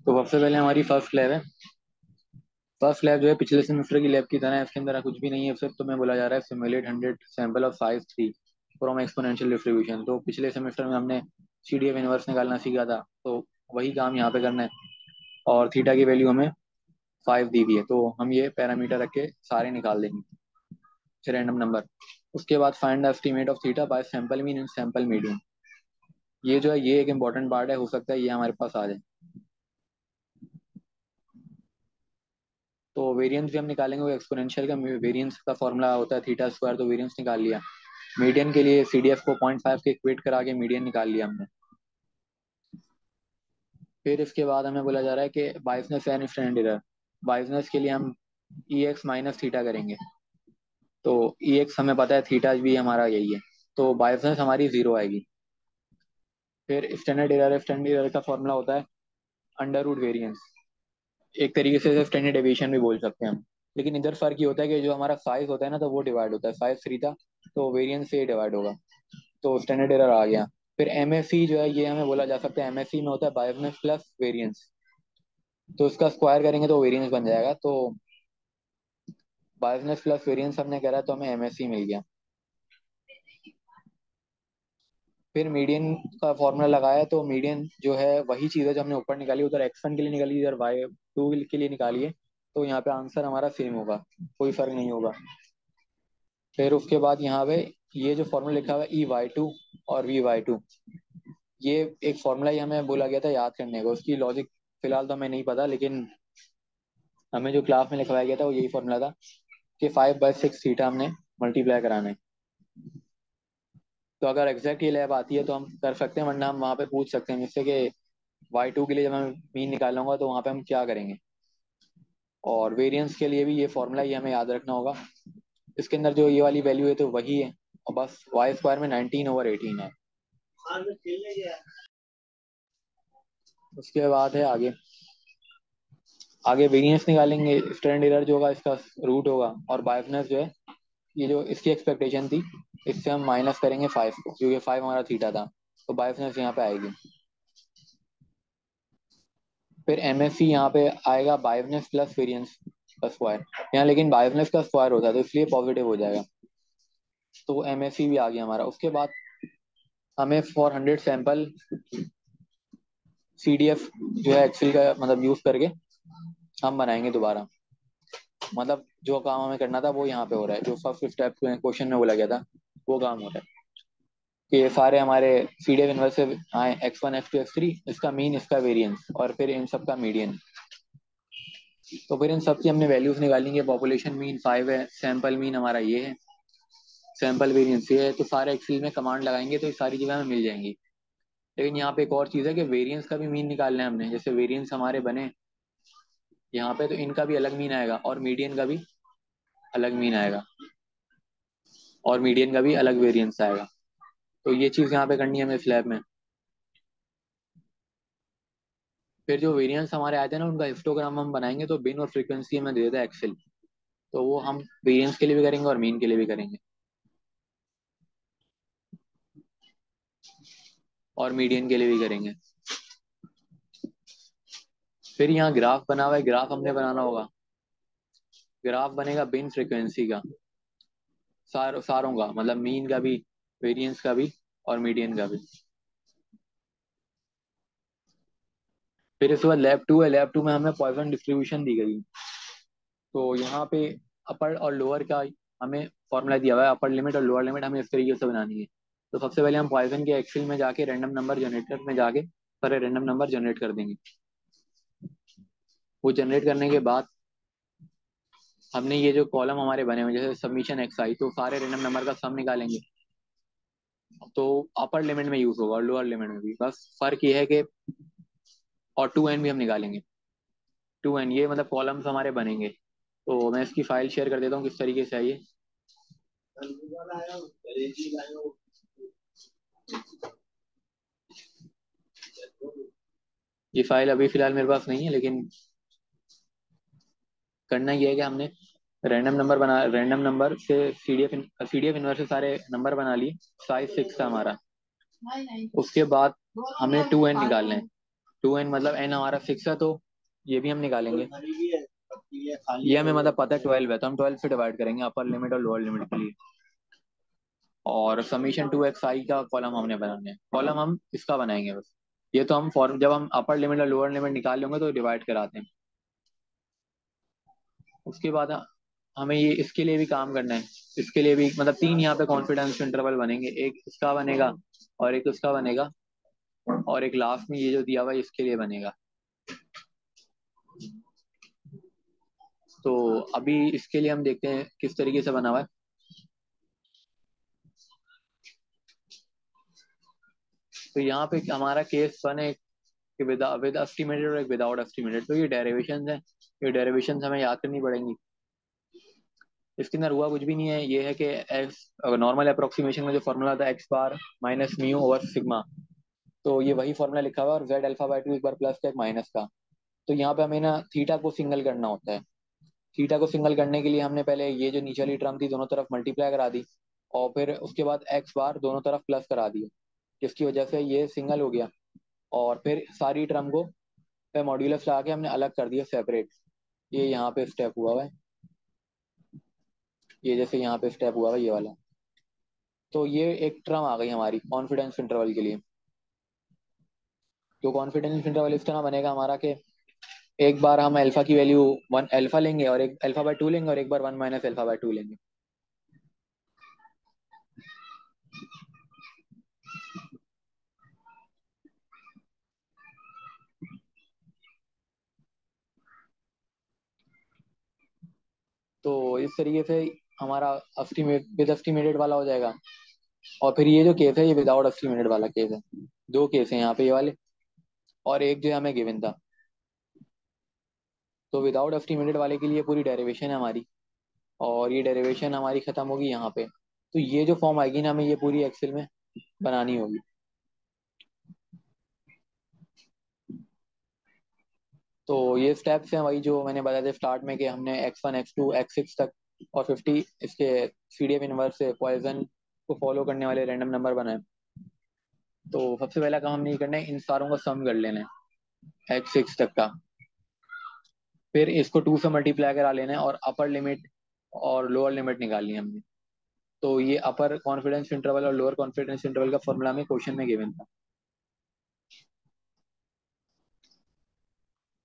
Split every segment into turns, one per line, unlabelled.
तो सबसे पहले हमारी फर्स्ट लैब है। फर्स्ट लैब जो है पिछले सेमेस्टर की लैब की तरह है, इसके अंदर कुछ भी नहीं है, सिर्फ तुम्हें बोला जा रहा है simulate 100 sample of size 3 from exponential distribution. तो पिछले सेमेस्टर में हमने CDF इनवर्स निकालना सीखा था, तो वही काम यहाँ पे करना है। और थीटा की वैल्यू हमें 5 दी हुई है, तो हम ये पैरामीटर रख के सारे निकाल देंगे रैंडम नंबर। उसके बाद find the estimate of theta by sample mean and sample median. ये जो है ये एक इंपॉर्टेंट पार्ट है, हो सकता है ये हमारे पास आ जाए। तो वेरिएंस भी हम निकालेंगे, वो एक्सपोनेंशियल का वेरिएंस का फॉर्मूला होता है थीटा स्क्वायर, तो वेरिएंस निकाल लिया। मीडियन के लिए CDF को 0.5 के इक्वेट करा के मीडियन निकाल लिया हमने। फिर इसके बाद हमें बोला जा रहा है कि बाइसनेस एंड स्टैंडर्ड एरर। बाइसनेस के लिए हम EX माइनस थीटा करेंगे। तो EX हमें पता है, थीटा भी हमारा यही है, तो बाइसनेस हमारी जीरो आएगी। फिर स्टैंडर्ड एरर है, स्टैंडर्ड एरर का फॉर्मूला होता है अंडर रूट वेरियंस। एक तरीके से स्टैंडर्ड डेविएशन भी बोल सकते हैं हम। लेकिन इधर फर्क ये होता है कि जो हमारा साइज होता है ना, तो वो डिवाइड होता है, साइज 3 था तो वेरियंस से डिवाइड होगा, तो स्टैंडर्ड एरर आ गया। फिर MSE जो है ये हमें बोला जा सकता है, MSE में होता है बाइसनेस प्लस वेरियंस, तो इसका स्क्वायर करेंगे तो वेरियंस बन जाएगा। तो बाइसनेस प्लस वेरियंस हमने करा तो हमें MSE मिल गया। फिर मीडियन का फॉर्मूला लगाया, तो मीडियन जो है वही चीज़ है जो हमने ऊपर निकाली, उधर X1 के लिए निकाली, इधर Y2 के लिए निकाली है, तो यहाँ पे आंसर हमारा सेम होगा, कोई फर्क नहीं होगा। फिर उसके बाद यहाँ पे ये जो फॉर्मूला लिखा हुआ है EY2 और VY2, ये एक फॉर्मूला ही हमें बोला गया था याद करने को, उसकी लॉजिक फिलहाल तो हमें नहीं पता, लेकिन हमें जो क्लास में लिखवाया गया था वो यही फॉर्मूला था कि 5/6 थीटा हमने मल्टीप्लाई कराना है। तो अगर एग्जैक्ट ये लैब आती है तो हम कर सकते हैं, वरना हम वहाँ पे पूछ सकते हैं मुझसे कि Y2 के लिए जब मैं मीन निकालूंगा तो वहाँ पे हम क्या करेंगे। और वेरिएंस के लिए भी ये फॉर्मूला ही हमें याद रखना होगा। इसके अंदर जो ये वाली वैल्यू है तो वही है, और बस वाई स्क्वायर में 19/18 है। उसके बाद है आगे। आगे वेरिएंस निकालेंगे, स्टैंडर्ड एरर जो होगा इसका रूट होगा, और बाइसनेस जो है ये जो इसकी एक्सपेक्टेशन थी, इससे हम माइनस करेंगे 5 को, क्योंकि 5 हमारा थीटा था, तो बाइसनेस यहाँ पे आएगी। फिर MSE यहाँ पे आएगा बाइसनेस प्लस वेरिएंस का स्क्वायर, यहाँ लेकिन बाइसनेस का स्क्वायर होता है तो इसलिए पॉजिटिव हो जाएगा, तो MSE भी आ गया हमारा। उसके बाद हमें फॉर 100 सैंपल CDF जो है एक्सेल का मतलब यूज करके हम बनाएंगे दोबारा। मतलब जो काम हमें करना था वो यहाँ पे हो रहा है, जो फर्स्ट स्टेप क्वेश्चन में बोला गया था वो काम हो रहा है, कि ये सारे हमारे CDF इनवर्स से आए X1 X2 X3, इसका मीन इसका वेरिएंस और फिर इन सब का मीडियन। तो फिर इन सब की हमने वैल्यूज निकालेंगे। पॉपुलेशन मीन 5 है, सैंपल मीन हमारा ये है, सैंपल वेरिएंस ये है, तो सारे एक्सेल में कमांड लगाएंगे तो ये सारी चीजें हमें मिल जाएंगी। लेकिन यहाँ पे एक और चीज़ है कि वेरिएंस का भी मीन निकालना है हमने, जैसे वेरिएंस हमारे बने यहाँ पे तो इनका भी अलग मीन आएगा और मीडियन का भी अलग मीन आएगा, और मीडियन का भी अलग वेरिएंस आएगा। तो ये चीज़ यहाँ पे करनी है हमें स्लैब में। फिर जो वेरिएंस हमारे आए थे ना उनका हिस्टोग्राम हम बनाएंगे, तो बिन और फ्रीक्वेंसी हमें दे देता है एक्सेल, तो वो हम वेरिएंस के लिए भी करेंगे और मीन के लिए भी करेंगे और मीडियन के लिए भी करेंगे। फिर यहाँ ग्राफ बना हुआ है, ग्राफ हमने बनाना होगा। ग्राफ बनेगा बिन फ्रीक्वेंसी का, सारों का, मतलब मीन का भी, वेरिएंस का भी और मीडियन का भी। फिर इसके बाद लैब 2 है, लैब 2 में हमें पॉइसन डिस्ट्रीब्यूशन दी गई। तो यहाँ पे अपर और लोअर का हमें फॉर्मूला दिया हुआ है, अपर लिमिट और लोअर लिमिट हमें इस तरीके से बनानी है। तो सबसे पहले हम पॉइसन के एक्सेल में जाके रैंडम नंबर जनरेटर में जाके सारे रैंडम नंबर जनरेट कर देंगे। वो जनरेट करने के बाद हमने ये जो कॉलम हमारे बने हुए जैसे सबमिशन XI, तो सारे रैंडम नंबर का सम निकालेंगे। तो अपर लिमिट में यूज होगा और लोअर लिमिट में भी, बस फर्क ये है कि, और 2n भी हम निकालेंगे। 2n ये मतलब कॉलम्स हमारे बनेंगे। तो मैं इसकी फाइल शेयर कर देता हूँ किस तरीके से है ये। ये फाइल अभी फिलहाल मेरे पास नहीं है, लेकिन करना ये है कि हमने रैंडम नंबर से CDF इनवर्स से सारे नंबर बना लिए। साइज 6 था हमारा। उसके बाद हमें 2n निकालना है। 2n मतलब n हमारा 6 है, तो ये भी हम निकालेंगे। ये हमें मतलब पता है 12 है, तो हम 12 से डिवाइड करेंगे अपर लिमिट और लोअर लिमिट के लिए। और समीशन 2xi का कॉलम हमने बनाना है, कॉलम हम इसका बनाएंगे बस। ये तो हम फॉर्म जब हम अपर लिमिट और लोअर लिमिट निकाल लेंगे तो डिवाइड कराते हैं। उसके बाद हमें ये इसके लिए भी काम करना है। इसके लिए भी मतलब तीन यहाँ पे कॉन्फिडेंस इंटरवल बनेंगे, एक इसका बनेगा और एक उसका बनेगा, और एक लास्ट में ये जो दिया हुआ है इसके लिए बनेगा। तो अभी इसके लिए हम देखते हैं किस तरीके से बना हुआ है। तो यहाँ पे हमारा केस बने कि विद विद एस्टिमेटेड और एक विदाउट एस्टिमेटेड। तो ये डेरिवेशंस हैं, ये डेरिवेशंस हमें याद करनी पड़ेंगी। इसके अंदर हुआ कुछ भी नहीं है, ये है कि एक्स नॉर्मल अप्रोक्सीमेशन में जो फॉर्मूला था एक्स बार माइनस म्यू ओवर सिग्मा, तो ये वही फॉर्मूला लिखा हुआ है, और जेड अल्फा बाय टू एक बार प्लस का एक माइनस का। तो यहाँ पे हमें ना थीटा को सिंगल करना होता है। थीटा को सिंगल करने के लिए हमने पहले ये जो नीचे वाली टर्म थी दोनों तरफ मल्टीप्लाई करा दी, और फिर उसके बाद एक्स बार दोनों तरफ प्लस करा दिया, जिसकी वजह से ये सिंगल हो गया। और फिर सारी टर्म को पे मॉड्यूलस लगा के हमने अलग कर दिया सेपरेट। ये यहाँ पे स्टेप हुआ है, ये जैसे यहाँ पे स्टेप हुआ है ये वाला। तो ये एक टर्म आ गई हमारी कॉन्फिडेंस इंटरवल के लिए। तो कॉन्फिडेंस इंटरवल इस तरह बनेगा हमारा कि एक बार हम अल्फा की वैल्यू 1 अल्फा लेंगे, और एक अल्फा बाय 2 लेंगे, और एक बार 1 - अल्फा बाय 2 लेंगे। तो इस तरीके से हमारा एस्टिमेट विद एस्टिमेटेड वाला हो जाएगा। और फिर ये जो केस है ये विदाउट एस्टिमेटेड वाला केस है। दो केस है यहाँ पे, ये वाले और एक जो हमें गिवन था। तो विदाउट एस्टिमेटेड वाले के लिए पूरी डेरिवेशन है हमारी, और ये डेरिवेशन हमारी खत्म होगी यहाँ पे। तो ये जो फॉर्म आएगी ना, हमें ये पूरी एक्सेल में बनानी होगी। तो ये स्टेप्स हैं वही जो मैंने बताया था स्टार्ट में, कि हमने x1 x2 x6 तक और 50 इसके CDF इनवर्स से पॉइजन को फॉलो करने वाले रैंडम नंबर बनाए। तो सबसे पहला काम हमने ये करना है, इन सारों का सम कर लेना है x6 तक का। फिर इसको 2 से मल्टीप्लाई करा लेना है, और अपर लिमिट और लोअर लिमिट निकालनी है हमने। तो ये अपर कॉन्फिडेंस इंटरवल और लोअर कॉन्फिडेंस इंटरवल का फॉर्मूला में क्वेश्चन में गिवन था।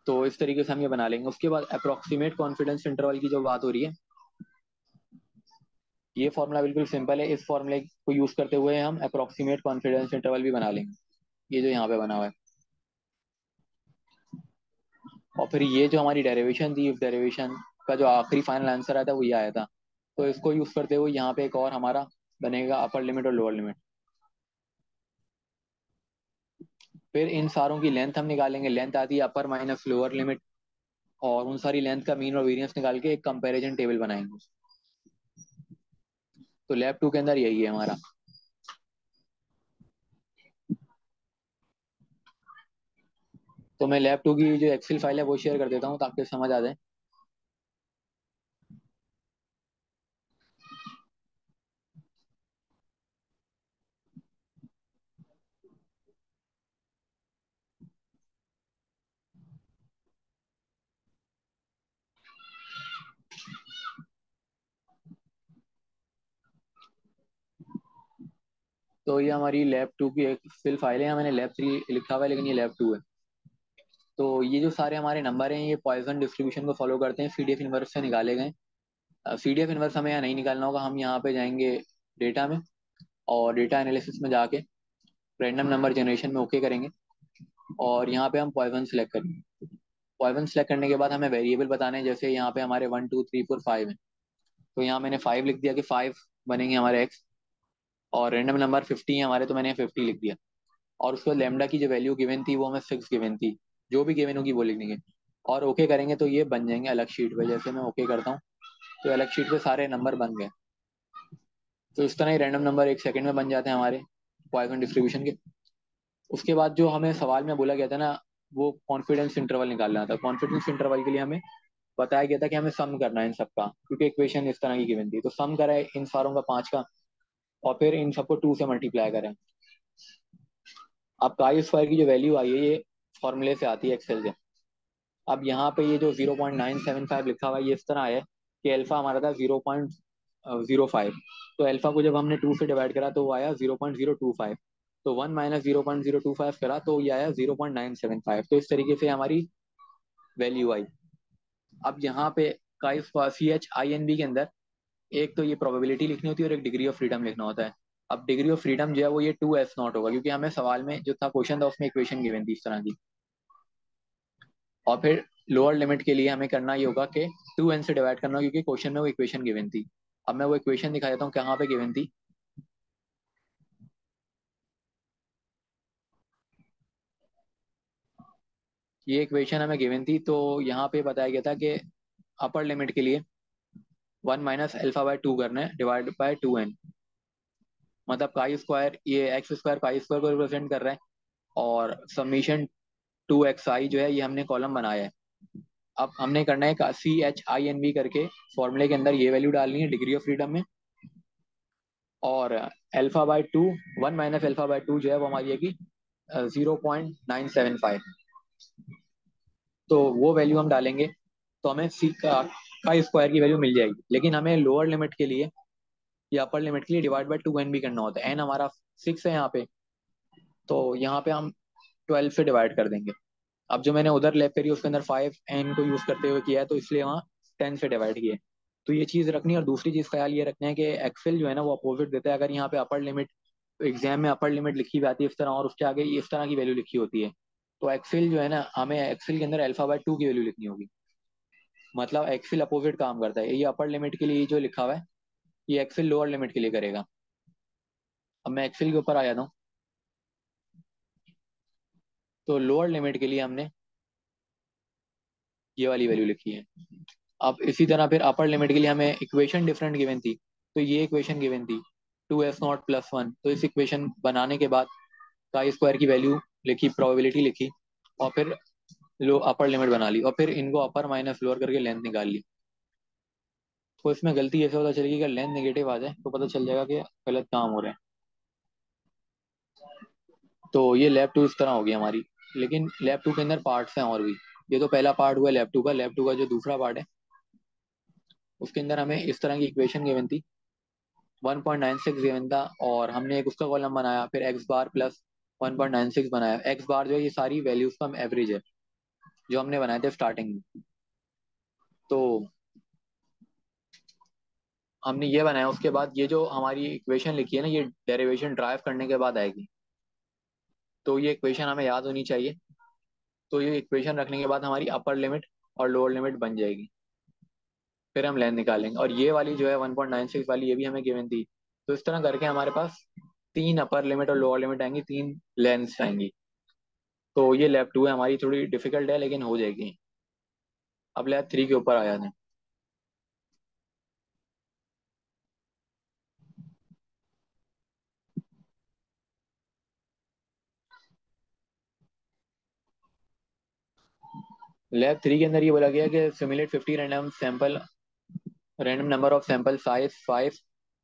तो इस तरीके से हम ये बना लेंगे। उसके बाद अप्रोक्सीमेट कॉन्फिडेंस इंटरवल की जो बात हो रही है, ये फॉर्मूला बिल्कुल सिंपल है। इस फॉर्मूले को यूज करते हुए हम अप्रोक्सीमेट कॉन्फिडेंस इंटरवल भी बना लेंगे, ये जो यहाँ पे बना हुआ है। और फिर ये जो हमारी डेरिवेशन थी, इस डेरिवेशन का जो आखिरी फाइनल आंसर आया था वो ये आया था। तो इसको यूज करते हुए यहाँ पे एक और हमारा बनेगा अपर लिमिट और लोअर लिमिट। फिर इन सारों की लेंथ हम निकालेंगे, लेंथ आती है अपर माइनस लोअर लिमिट, और उन सारी लेंथ का मीन और वेरिएंस निकाल के एक कंपैरिजन टेबल बनाएंगे। तो लैब 2 के अंदर यही है हमारा। तो मैं लैब 2 की जो एक्सेल फाइल है वो शेयर कर देता हूँ ताकि समझ आ जाए। तो ये हमारी लैब 2 की एक फिल फाइल है, यहाँ मैंने लैब 3 लिखा हुआ है लेकिन ये लैब 2 है। तो ये जो सारे हमारे नंबर हैं ये पॉइजन डिस्ट्रीब्यूशन को फॉलो करते हैं, CDF इनवर्स से निकाले गए। CDF इनवर्स हमें यहाँ नहीं निकालना होगा, हम यहाँ पे जाएंगे डेटा में, और डेटा एनालिसिस में जाके रैंडम नंबर जनरेशन में ओके करेंगे, और यहाँ पे हम पॉइजन सेलेक्ट करेंगे। पॉइजन सेलेक्ट करने के बाद हमें वेरिएबल बताने हैं, जैसे यहाँ पे हमारे 1 2 3 4 5 है। तो यहाँ मैंने 5 लिख दिया कि 5 बनेंगे हमारे एक्स, और रैंडम नंबर 50 है हमारे, तो मैंने 50 लिख दिया। और उसके बाद लेमडा की जो वैल्यू गिवन थी वो हमें 6 गिवन थी, जो भी गिवन होगी वो लिख देंगे। और ओके करेंगे तो ये बन जाएंगे अलग शीट पे। जैसे मैं ओके करता हूँ तो अलग शीट पे सारे नंबर बन गए। तो इस तरह ही रैंडम नंबर 1 सेकंड में बन जाते हैं हमारे पॉइसन डिस्ट्रीब्यूशन के। उसके बाद जो हमें सवाल में बोला गया था ना, वो कॉन्फिडेंस इंटरवल निकालना था। कॉन्फिडेंस इंटरवल के लिए हमें बताया गया था कि हमें सम करना है इन सबका, क्योंकि इक्वेशन इस तरह की गिवन थी। तो सम करा है इन सारों का 5 का, और फिर इन सबको 2 से मल्टीप्लाई करें। अब काई स्क्वायर की जो वैल्यू आई है ये फॉर्मूले से आती है एक्सेल से। अब यहाँ पे ये जो 0.975 लिखा हुआ है ये इस तरह है कि अल्फा हमारा था 0.05। तो अल्फा को जब हमने 2 से डिवाइड करा तो वो आया 0.025। तो 1 - 0.025 करा तो ये आया 0.975। तो इस तरीके से हमारी वैल्यू आई। अब यहाँ पे का CHINB के अंदर एक तो ये प्रोबेबिलिटी लिखनी होती है और एक डिग्री ऑफ फ्रीडम लिखना होता है। अब डिग्री ऑफ फ्रीडम जो है वो ये 2S0 होगा, क्योंकि हमें सवाल में जो था क्वेश्चन था उसमें इक्वेशन गिवन थी इस तरह की। और फिर लोअर लिमिट के लिए हमें करना ये होगा कि 2n से डिवाइड करना, क्योंकि क्वेश्चन में वो इक्वेशन गिवन थी। अब मैं वो इक्वेशन दिखा देता हूँ कहाँ पे गिवन थी। ये इक्वेशन हमें गिवन थी, तो यहाँ पे बताया गया था कि अपर लिमिट के लिए 1 - अल्फा/2 करना है डिवाइड बाय 2n। मतलब काई स्क्वायर, ये x² काई स्क्वायर को रिप्रेजेंट कर रहा है, और समीशन 2xi जो है ये हमने कॉलम बनाया है। अब हमने करना है CHINB करके फॉर्मूले के अंदर ये वैल्यू डालनी है डिग्री ऑफ फ्रीडम में। और अल्फा/2, 1 - अल्फा/2 जो है वो हमारी है कि 0.975। तो वो वैल्यू हम डालेंगे तो हमें का स्क्वायर की वैल्यू मिल जाएगी। लेकिन हमें लोअर लिमिट के लिए या अपर लिमिट के लिए डिवाइड बाय 2n भी करना होता है। n हमारा 6 है यहाँ पे, तो यहाँ पे हम 12 से डिवाइड कर देंगे। अब जो मैंने उधर लैप करी उसके अंदर 5n को यूज करते हुए किया है, तो इसलिए वहाँ 10 से डिवाइड किए। तो ये चीज रखनी है। और दूसरी चीज ख्याल ये रखना है कि एक्सेल जो है ना वो अपोजिट देता है। अगर यहाँ पे अपर लिमिट, एग्जाम में अपर लिमिट लिखी हुई आती है इस तरह और उसके आगे इस तरह की वैल्यू लिखी होती है, तो एक्सेल जो है ना हमें एक्सेल के अंदर अल्फा/2 की वैल्यू लिखनी होगी। मतलब एक्सेल अपोजिट काम करता है। ये अपर लिमिट के लिए जो लिखा हुआ है ये एक्सेल लोअर लिमिट के लिए करेगा। अब मैं एक्सेल के ऊपर आ जाता हूँ। तो लोअर लिमिट के लिए हमने ये वाली वैल्यू लिखी है। अब इसी तरह फिर अपर लिमिट के लिए हमें इक्वेशन डिफरेंट गिवन थी, तो ये इक्वेशन गिवन थी 2S0 + 1। तो इस इक्वेशन बनाने के बाद का स्क्वायर की वैल्यू लिखी, प्रोबेबिलिटी लिखी, और फिर लो अपर लिमिट बना ली, और फिर इनको अपर माइनस लोअर करके लेंथ निकाल ली। तो इसमें गलती ऐसे पता चलेगी, अगर लेंथ नेगेटिव आ जाए तो पता चल जाएगा कि गलत काम हो रहा है। तो ये लैब 2 इस तरह होगी हमारी। लेकिन लैब 2 के अंदर पार्ट्स हैं और भी। ये तो पहला पार्ट हुआ लैब 2 का। लैब 2 का जो दूसरा पार्ट है उसके अंदर हमें इस तरह की इक्वेशन गिवन थी, 1.96 गिवन था, और हमने एक उसका कॉलम बनाया, फिर x बार प्लस 1.96 बनाया। x बार जो है ये सारी वैल्यूज का एवरेज है जो हमने बनाए थे स्टार्टिंग में। तो हमने ये बनाया, उसके बाद ये जो हमारी इक्वेशन लिखी है ना ये डेरिवेशन ड्राइव करने के बाद आएगी। तो ये इक्वेशन हमें याद होनी चाहिए। तो ये इक्वेशन रखने के बाद हमारी अपर लिमिट और लोअर लिमिट बन जाएगी। फिर हम लेंथ निकालेंगे, और ये वाली जो है 1.96 वाली ये भी हमें गिवन थी। तो इस तरह करके हमारे पास 3 अपर लिमिट और लोअर लिमिट आएंगी, 3 लेंथ्स आएंगी। तो ये लैब 2 है हमारी, थोड़ी डिफिकल्ट है लेकिन हो जाएगी। अब लैब 3 के ऊपर आ जाते हैं। लैब 3 के अंदर ये बोला गया कि simulate 50 random number of sample size 5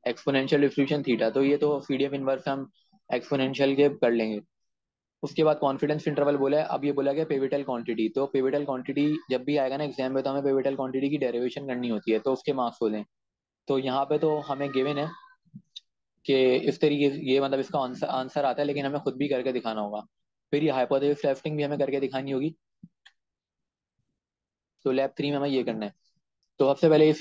exponential distribution theta. तो ये तो पीडीएफ इनवर्स हम एक्सपोनेंशियल के कर लेंगे। उसके बाद कॉन्फिडेंस इंटरवल बोला है। अब ये बोला गया पिवोटल क्वांटिटी। तो पिवोटल क्वांटिटी जब भी आएगा ना एग्जाम में तो हमें पिवोटल क्वांटिटी की डेरिवेशन करनी होती है, तो उसके मार्क्स हो दें। तो यहाँ पे तो हमें गिवन है कि इस तरीके से ये मतलब इसका आंसर आंसर आता है, लेकिन हमें खुद भी करके दिखाना होगा। फिर ये हाइपोथेसिस टेस्टिंग भी हमें करके दिखानी होगी। तो लैब 3 में हमें ये करना है। तो सबसे पहले ये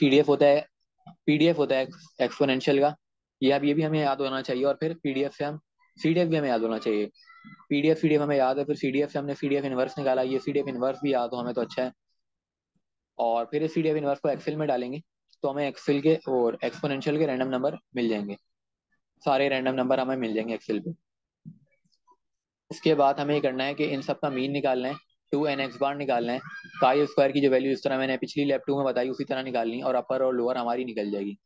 पीडीएफ होता है एक्सपोनेंशियल का। ये अब ये भी हमें याद होना चाहिए। और फिर पीडीएफ से हम सीडीएफ भी हमें याद होना चाहिए। पीडीएफ हमें याद है, फिर सीडीएफ से हमने सीडीएफ इनवर्स निकाला, ये सीडीएफ इनवर्स भी याद हो हमें तो अच्छा है। और फिर इस सीडीएफ इनवर्स को एक्सेल में डालेंगे तो हमें एक्सेल के और एक्सपोनेंशियल के रैंडम नंबर मिल जाएंगे। सारे रैंडम नंबर हमें मिल जाएंगे एक्सेल पे। उसके बाद हमें ये करना है कि इन सब का मीन निकालना है, 2n x बार निकालना है। काई स्क्वायर की जो वैल्यू इस तरह मैंने पिछली लैब 2 में बताई उसी तरह निकालनी है, और अपर और लोअर हमारी निकल जाएगी।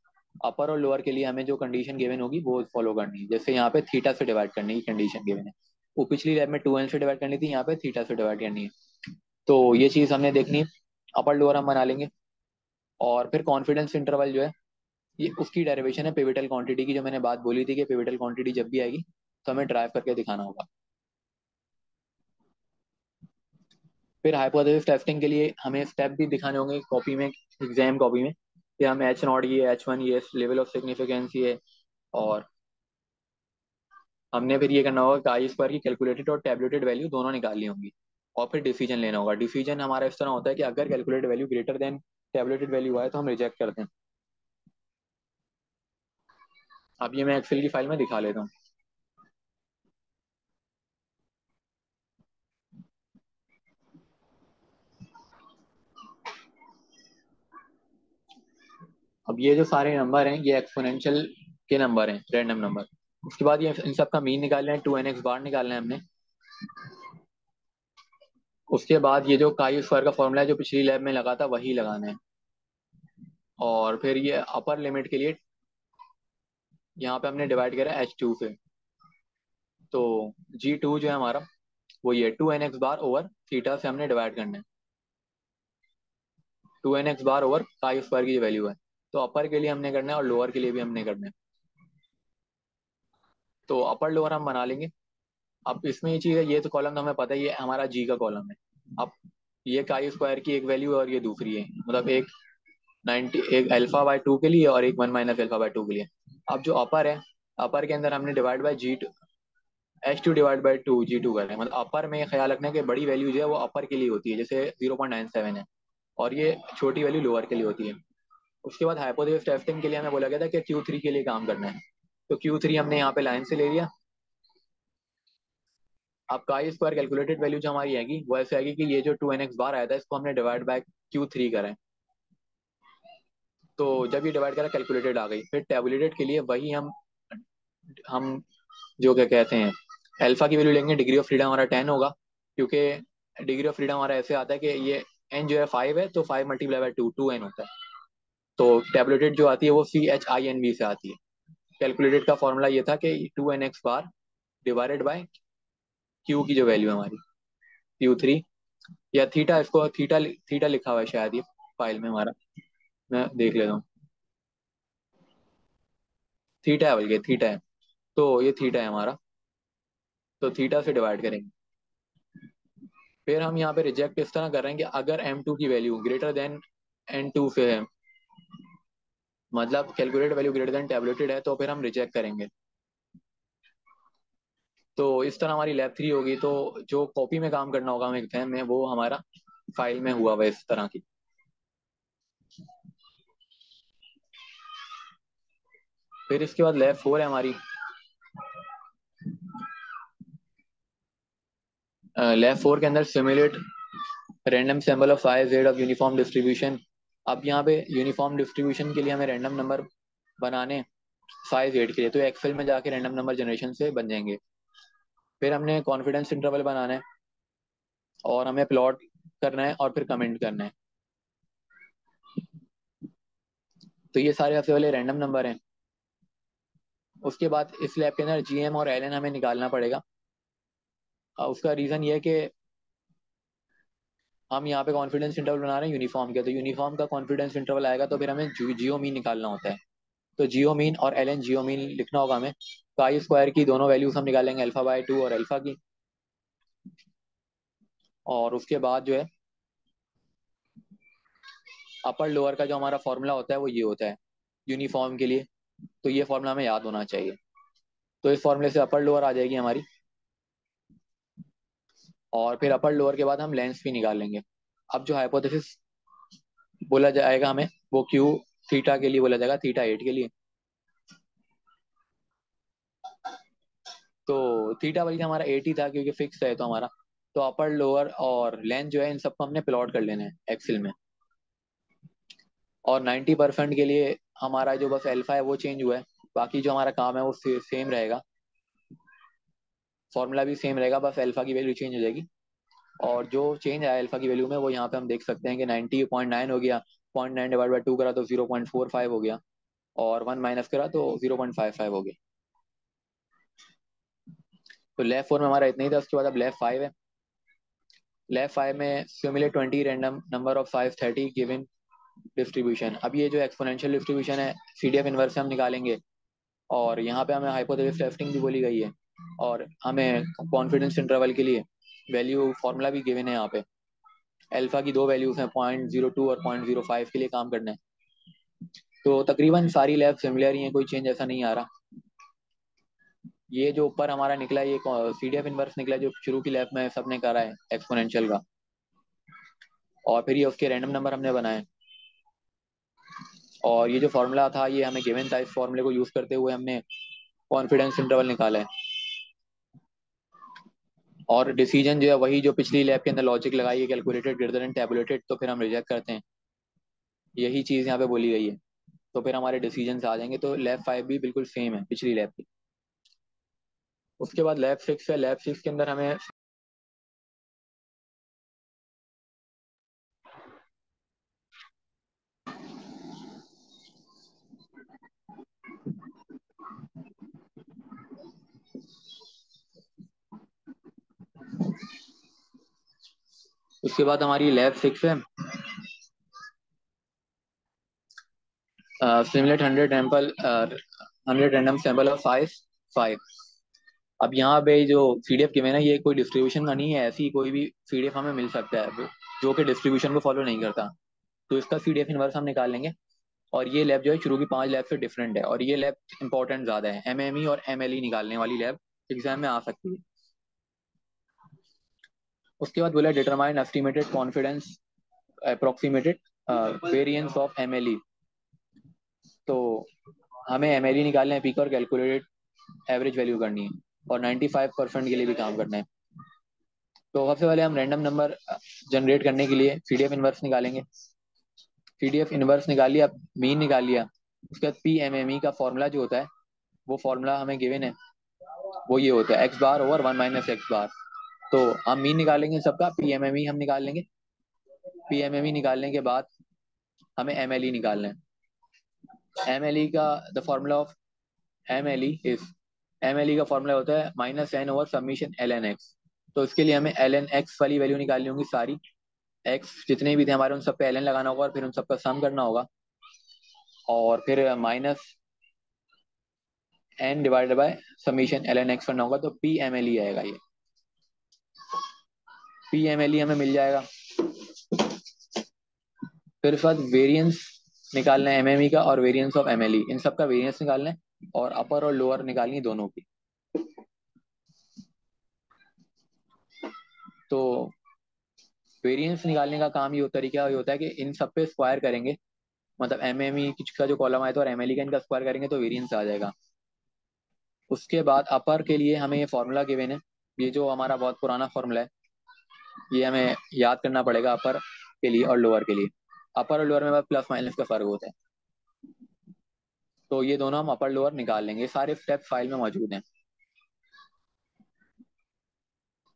अपर और लोअर के लिए हमें जो कंडीशन गिवन होगी वो फॉलो करनी है। जैसे यहाँ पे थीटा से डिवाइड करने की कंडीशन गिवन है, वो पिछली लैब में 2n से डिवाइड करनी थी, यहाँ पे थीटा से डिवाइड करनी है। तो ये चीज हमने देखनी है। अपर लोअर हम बना लेंगे। और फिर कॉन्फिडेंस इंटरवल जो है ये उसकी डेरिवेशन है पिवोटल क्वांटिटी की, जो मैंने बात बोली थी कि पिवोटल क्वांटिटी जब भी आएगी तो हमें ड्राइव करके दिखाना होगा। फिर हाइपोथेसिस टेस्टिंग के लिए हमें स्टेप भी दिखाने होंगे कॉपी में, एग्जाम कॉपी में, कि हम H0 ये H1 ये लेवल ऑफ सिग्निफिकेंस ये, और हमने फिर ये करना होगा कि आई स्क्वायर की कैलकुलेटेड और टेबुलेटेड वैल्यू दोनों निकालनी होंगी। और फिर डिसीजन लेना होगा। डिसीजन हमारा इस तरह होता है कि अगर calculated value greater than tabulated value आए तो हम रिजेक्ट करते हैं। अब ये मैं एक्सेल की फाइल में दिखा लेता हूँ। अब ये जो सारे नंबर हैं ये एक्सपोनेंशियल के नंबर हैं, रैंडम नंबर। उसके बाद ये इन सब का मीन निकालना है, 2nx बार निकालना है हमने। उसके बाद ये जो काई स्क्वायर का फॉर्मूला है जो पिछली लैब में लगा था वही लगाना है। और फिर ये अपर लिमिट के लिए यहाँ पे हमने डिवाइड करा H2 से। तो G2 जो है हमारा वो ये 2nx बार ओवर थीटा से हमने डिवाइड करना है। 2nx बार ओवर काई स्क्वायर की जो वैल्यू है। तो अपर के लिए हमने करना है और लोअर के लिए भी हमने करना है। तो अपर लोअर हम बना लेंगे। अब इसमें ये चीज़ है, ये तो कॉलम तो हमें पता ही है, हमारा जी का कॉलम है। अब ये काई स्क्वायर की एक वैल्यू है और ये दूसरी है, मतलब एक 90, एक अल्फा बाय 2 के लिए और एक 1 - अल्फा बाय 2 के लिए। अब जो अपर है, अपर के अंदर हमने divide bye G2, H2 divide by 2 G2 कर रहे हैं। मतलब अपर में ख्याल रखना है कि बड़ी वैल्यू जो है वो अपर के लिए होती है, जैसे 0.97 है, और ये छोटी वैल्यू लोअर के लिए होती है। उसके बाद हाइपोथेसिस टेस्टिंग के लिए हमें बोला गया था कि Q3 के लिए काम करना है। तो Q3 हमने यहाँ पे लाइन से ले लिया। अब काई स्क्वायर कैलकुलेटेड वैल्यू जो हमारी आएगी वो ऐसे आएगी कि ये जो 2nx बार आया था इसको हमने डिवाइड बाय Q3 करा है। तो जब ये डिवाइड करा कैलकुलेटेड आ गई। फिर टेबुलेटेड के लिए वही हम जो क्या कहते हैं, अल्फा की वैल्यू लेंगे। डिग्री ऑफ फ्रीडम हमारा 10 होगा, क्योंकि डिग्री ऑफ फ्रीडम हमारा ऐसे आता है कि ये n जो है 5 है, तो 5 × 2 2n होता है। तो टेबुलेटेड जो आती है वो CHINV से आती है। कैलकुलेटेड का फॉर्मूला ये था कि 2nx bar divided by Q की जो वैल्यू है हमारी Q3 या थीटा, इसको थीटा थीटा लिखा हुआ है शायद ये फाइल में हमारा, मैं देख लेता हूँ। थीटा है, बल्कि थीटा है। तो ये थीटा है हमारा, तो थीटा से डिवाइड करेंगे। फिर हम यहाँ पे रिजेक्ट इस तरह कर रहे हैं कि अगर M2 की वैल्यू ग्रेटर देन N2 से है, मतलब calculated value greater than tabulated है, तो फिर हम रिजेक्ट करेंगे। तो इस तरह हमारी लैब 3 होगी। तो जो कॉपी में काम करना होगा हमें एग्जाम में, वो हमारा फाइल में हुआ हुआ इस तरह की। फिर इसके बाद लैब 4 है हमारी। लैब 4 के अंदर simulate random sample of size Z of uniform distribution. अब यहाँ पे यूनिफॉर्म डिस्ट्रीब्यूशन के लिए हमें रैंडम नंबर बनाने साइज जेड के लिए, तो एक्सेल में जाके रैंडम नंबर जनरेशन से बन जाएंगे। फिर हमने कॉन्फिडेंस इंटरवल बनाना है और हमें प्लॉट करना है और फिर कमेंट करना है। तो ये सारे सबसे पहले रैंडम नंबर हैं। उसके बाद इस लैब के अंदर GM और LN हमें निकालना पड़ेगा। उसका रीज़न ये है कि हम यहाँ पे कॉन्फिडेंस इंटरवल बना रहे हैं यूनिफॉर्म के, तो यूनिफॉर्म का कॉन्फिडेंस इंटरवल आएगा तो फिर हमें जियो मीन निकालना होता है। तो जियो मीन और LN जियो मीन लिखना होगा हमें। काई स्क्वायर की दोनों वैल्यूज हम निकालेंगे, अल्फा/2 और अल्फा की। और उसके बाद जो है अपर लोअर का जो हमारा फॉर्मूला होता है वो ये होता है यूनिफॉर्म के लिए। तो ये फॉर्मूला हमें याद होना चाहिए। तो इस फॉर्मूले से अपर लोअर आ जाएगी हमारी। और फिर अपर लोअर के बाद हम लेंस भी निकाल लेंगे। अब जो हाइपोथेसिस बोला जाएगा हमें, वो क्यू थीटा के लिए बोला जाएगा, थीटा 8 के लिए। तो थीटा बल्कि हमारा 8 ही था क्योंकि फिक्स है तो हमारा। तो अपर लोअर और लेंथ जो है इन सबको हमने प्लॉट कर लेना है एक्सेल में। और 90% के लिए हमारा जो बस अल्फा है वो चेंज हुआ है, बाकी जो हमारा काम है वो सेम रहेगा। फॉर्मूला भी सेम रहेगा, बस अल्फा की वैल्यू चेंज हो जाएगी। और जो चेंज आया अल्फा की वैल्यू में वो यहाँ पे हम देख सकते हैं कि 90.9 हो गया। 0.9 डिवाइड बाई 2 करा तो 0.45 हो गया, और 1 माइनस करा तो 0.55 हो गया। तो लेफ्ट 4 में हमारा इतना ही था। उसके बाद अब लेफ्ट 5 है। लेफ्ट 5 में simulate 20 random number of size 30 given distribution. अब ये जो एक्सपोनेंशियल डिस्ट्रीब्यूशन है CDF इनवर्स से हम निकालेंगे। और यहाँ पे हमें हाइपोथेसिस टेस्टिंग भी बोली गई है, और हमें कॉन्फिडेंस इंटरवल के लिए वैल्यू फॉर्मूला भी गिवन है यहाँ पे। अल्फा की दो वैल्यूज हैं, 0.02 और 0.05 के लिए काम करना है। तो तकरीबन सारी लैब सिमिलर ही है, कोई चेंज ऐसा नहीं आ रहा। ये जो ऊपर हमारा निकला ये CDF इनवर्स निकला जो शुरू की लैब में सबने करा है एक्सपोनेंशियल का, और फिर ये उसके रैंडम नंबर हमने बनाए। और ये जो फॉर्मूला था ये हमें गिवन था, इस फॉर्मूले को यूज करते हुए हमने कॉन्फिडेंस इंटरवल निकाला है। और डिसीजन जो है वही जो पिछली लैब के अंदर लॉजिक लगाई है, कैलकुलेटेड ग्रेटर देन टैबुलेटेड, तो फिर हम रिजेक्ट करते हैं। यही चीज यहाँ पे बोली गई है, तो फिर हमारे डिसीजन आ जाएंगे। तो लैब 5 भी बिल्कुल सेम है पिछली लैब की। उसके बाद लैब 6 है। लैब 6 के अंदर हमें उसके बाद हमारी लैब 6 है, simulate 100 random sample of size 5। अब यहाँ पे जो CDF गिवन है ये कोई डिस्ट्रीब्यूशन का नहीं है, ऐसी कोई भी CDF हमें मिल सकता है जो कि डिस्ट्रीब्यूशन को फॉलो नहीं करता। तो इसका CDF इनवर्स हम निकाल लेंगे। और ये लैब जो है शुरू की 5 लैब से डिफरेंट है, और ये लैब इंपॉर्टेंट ज्यादा है। MME और MLE निकालने वाली लैब एग्जाम में आ सकती है। उसके बाद बोला determine estimated confidence approximated variance of MLE। तो हमें MLE निकालना है, पीक और कैलकुलेटेड एवरेज वैल्यू करनी है, और 95% के लिए भी काम करना है। तो सबसे पहले हम रैंडम नंबर जनरेट करने के लिए CDF इनवर्स निकालेंगे। CDF इनवर्स निकाल लिया, मीन निकाल लिया। उसके बाद PMME का फॉर्मूला जो होता है वो फॉर्मूला हमें गिवन है, वो ये होता है x बार ओवर 1 - x बार। तो हम मीन निकालेंगे सबका, PMME हम निकाल लेंगे। PMME निकालने के बाद हमें MLE निकालना है। MLE का the formula of MLE is, MLE का फॉर्मूला होता है -n over summation ln x। तो इसके लिए हमें ln x वाली वैल्यू निकालनी होगी सारी। x जितने भी थे हमारे उन सब पे ln लगाना होगा, और फिर उन सबका सम करना होगा, और फिर -n divided by summation ln x करना होगा। तो PMLE आएगा ये। PMLE हमें मिल जाएगा। फिर उसके बाद वेरिएंस निकालना है MME का, और वेरिएंस ऑफ MLE, इन सब का वेरिएंस निकालना है, और अपर और लोअर निकालनी है दोनों की। तो वेरिएंस निकालने का काम ये तरीका ये होता है कि इन सब पे स्क्वायर करेंगे, मतलब MME का जो कॉलम आया था और MLE का इनका स्क्वायर करेंगे तो वेरिएंस आ जाएगा। उसके बाद अपर के लिए हमें ये फॉर्मूला गिवन है, ये जो हमारा बहुत पुराना फॉर्मूला है, ये हमें याद करना पड़ेगा अपर के लिए और लोअर के लिए। अपर और लोअर में बस प्लस माइनस का फर्क होता है। तो ये दोनों हम अपर लोअर निकाल लेंगे, सारे स्टेप फाइल में मौजूद हैं।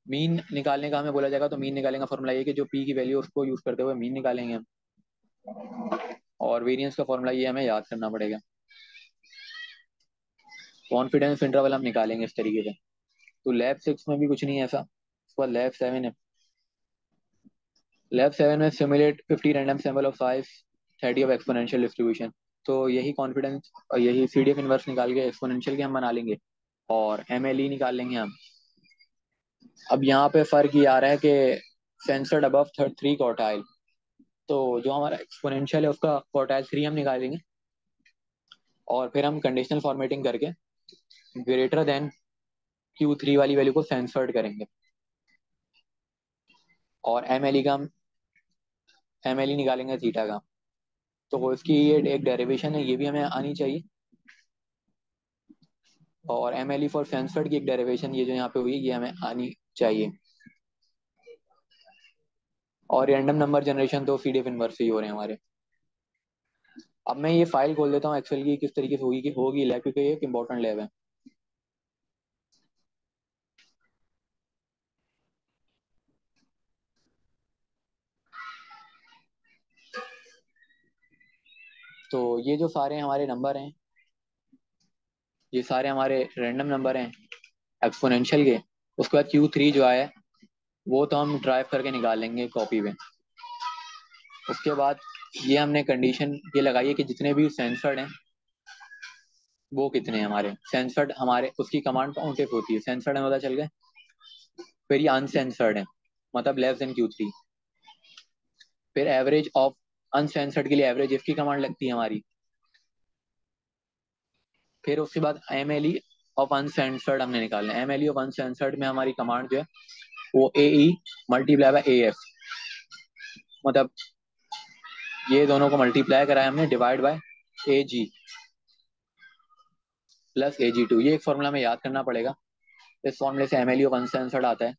मीन निकालने का हमें बोला जाएगा, तो मीन निकालने का फॉर्मूला ये कि जो पी की वैल्यू उसको यूज करते हुए मीन निकालेंगे हम। और वेरिएंस का फॉर्मूला ये हमें याद करना पड़ेगा। कॉन्फिडेंस इंटरवल हम निकालेंगे इस तरीके से। तो लैब 6 में भी कुछ नहीं है ऐसा। उसके बाद लैब 7 है। लैब 7 में simulate 50 random sample of size 30 of exponential distribution. तो यही कॉन्फिडेंस और यही CDF इनवर्स निकाल के एक्सपोनेंशियल के हम बना लेंगे, और MLE निकाल लेंगे हम। अब यहाँ पे फर्क ये आ रहा है कि सेंसर्ड अबव 3 क्वार्टाइल। तो जो हमारा एक्सपोनेंशियल है उसका क्वार्टाइल 3 हम निकालेंगे, और फिर हम कंडीशनल फॉर्मेटिंग करके ग्रेटर देन Q3 वाली वैल्यू को सेंसर्ड करेंगे। और MLE निकालेंगे थीटा का। तो इसकी ये एक डेरिवेशन है, ये भी हमें आनी चाहिए। और MLE फॉर सेंसर्ड की एक डेरिवेशन ये जो यहाँ पे हुई ये हमें आनी चाहिए। और रैंडम नंबर जनरेशन तो CDF इनवर्स से ही हो रहे हैं हमारे। अब मैं ये फाइल खोल देता हूँ एक्सेल की, किस तरीके से होगी कि होगी लैब, क्योंकि ये एक इंपॉर्टेंट लैब है। तो ये जो सारे हमारे नंबर हैं, ये सारे हमारे रैंडम नंबर हैं एक्सपोनेंशियल के। उसके बाद Q3 जो आया है वो तो हम ड्राइव करके निकाल लेंगे कॉपी में। उसके बाद ये हमने कंडीशन ये लगाई है कि जितने भी सेंसर्ड हैं वो कितने हैं हमारे सेंसर्ड, हमारे उसकी कमांड काउंट होती है। सेंसर्ड है पता चल गया। फिर ये अनसेंसर्ड है, मतलब लेस देन Q3। फिर एवरेज ऑफ अनसेंसर्ड के लिए एवरेज इफ की कमांड लगती है हमारी। फिर उसके बाद M L E of uncensored हमने निकालना है। M L E of uncensored में हमारी कमांड जो है वो A E multiply by A F, मतलब ये दोनों को मल्टीप्लाई कराया हमने divide by A G plus A G two. ये एक फॉर्मूला में याद करना पड़ेगा। इस फॉर्मूले से M L E of uncensored आता है।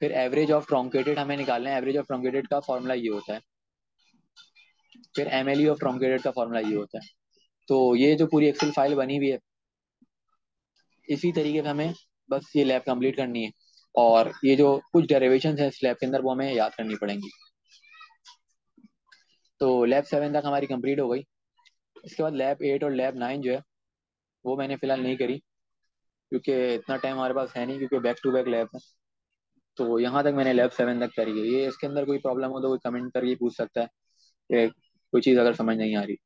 फिर एवरेज ऑफ ट्रॉन्केटेड हमें निकालना है। एवरेज ऑफ ट्रॉन्केटेड का फॉर्मूला ये होता है। फिर एम एल ई ऑफ ट्रॉन्केटेड का फॉर्मूला ये होता है। तो ये जो पूरी एक्सेल फाइल बनी हुई है, इसी तरीके से हमें बस ये लैब कंप्लीट करनी है। और ये जो कुछ डेरिवेशन है इस लैब के अंदर वो हमें याद करनी पड़ेंगी। तो लैब 7 तक हमारी कंप्लीट हो गई। इसके बाद लैब 8 और लैब 9 जो है वो मैंने फिलहाल नहीं करी, क्योंकि इतना टाइम हमारे पास है नहीं, क्योंकि बैक टू बैक लैब है। तो यहाँ तक मैंने लैब 7 तक करी है। ये इसके अंदर कोई प्रॉब्लम हो तो कोई कमेंट करके पूछ सकता है कि कोई चीज़ अगर समझ नहीं आ रही।